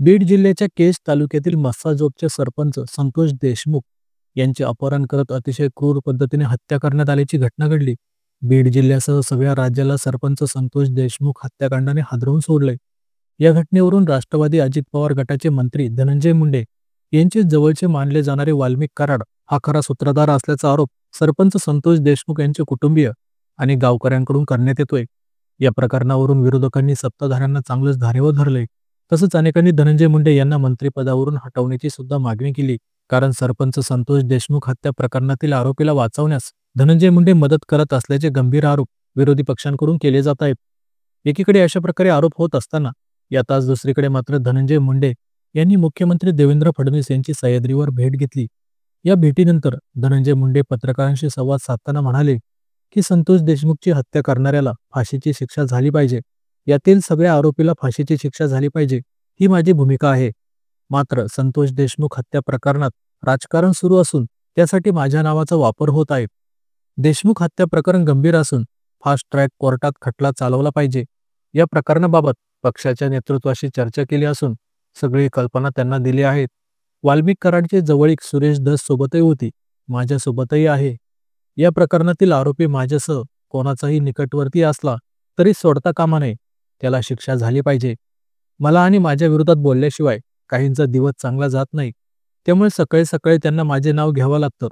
बीड जिल्ह्याच्या केज तालुक्यातील मस्साजोगचे सरपंच संतोष देशमुख यांचे अपहरण करत अतिशय क्रूर पद्धतीने हत्या करण्यात आल्याची घटना घडली. बीड जिल्ह्यासह सगळ्या राज्याला सरपंच संतोष देशमुख हत्याकांडाने हादरवून सोडले. या घटनेवरून राष्ट्रवादी अजित पवार गटाचे मंत्री धनंजय मुंडे यांचे जवळचे मानले जाणारे वाल्मिक कराड हा खरा सूत्रधार असल्याचा आरोप सरपंच संतोष देशमुख यांचे कुटुंबीय आणि गावकऱ्यांकडून करण्यात येतोय. या प्रकरणावरून विरोधकांनी सत्ताधाऱ्यांना चांगलंच धारेवर धरले. तसंच अनेकांनी धनंजय मुंडे यांना मंत्रिपदावरून हटवण्याची सुद्धा मागणी केली. कारण सरपंच संतोष देशमुख हत्या प्रकरणातील आरोपीला वाचवण्यास धनंजय मुंडे मदत करत असल्याचे गंभीर आरोप विरोधी पक्षांकडून केले जात आहेत. एकीकडे अशा प्रकारे आरोप होत असताना यातच दुसरीकडे मात्र धनंजय मुंडे यांनी मुख्यमंत्री देवेंद्र फडणवीस यांची सह्याद्रीवर भेट घेतली. या भेटीनंतर धनंजय मुंडे पत्रकारांशी संवाद साधताना म्हणाले की संतोष देशमुखची हत्या करणाऱ्याला फाशीची शिक्षा झाली पाहिजे. यातील सगळ्या आरोपीला फाशीची शिक्षा झाली पाहिजे ही माझी भूमिका आहे. मात्र संतोष देशमुख हत्या प्रकरणात राजकारण सुरू असून त्यासाठी माझ्या नावाचा वापर होत आहे. देशमुख हत्या प्रकरण गंभीर असून फास्ट ट्रॅक कोर्टात खटला चालवला पाहिजे. या प्रकरणाबाबत पक्षाच्या नेतृत्वाशी चर्चा केली असून सगळी कल्पना त्यांना दिली आहेत. वाल्मिक कराडचे जवळीक सुरेश धस सोबतही होती, माझ्यासोबतही आहे. या प्रकरणातील आरोपी माझ्यासह कोणाचाही निकटवर्ती असला तरी सोडता कामा नये. त्याला शिक्षा झाली पाहिजे. मला आणि माझ्या विरोधात बोलल्याशिवाय काहींचा दिवस चांगला जात नाही. त्यामुळे सकाळी सकाळी त्यांना माझे नाव घ्यावं लागतं.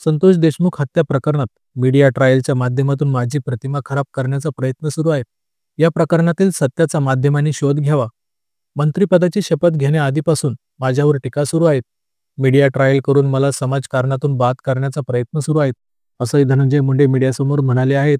संतोष देशमुख हत्या प्रकरणात मीडिया ट्रायलच्या माध्यमातून माझी प्रतिमा खराब करण्याचा प्रयत्न सुरू आहे. या प्रकरणातील सत्याचा माध्यमांनी शोध घ्यावा. मंत्रिपदाची शपथ घेण्याआधीपासून माझ्यावर टीका सुरू आहेत. मीडिया ट्रायल करून मला समाजकारणातून बाद करण्याचा प्रयत्न सुरू आहेत, असंही धनंजय मुंडे मीडियासमोर म्हणाले आहेत.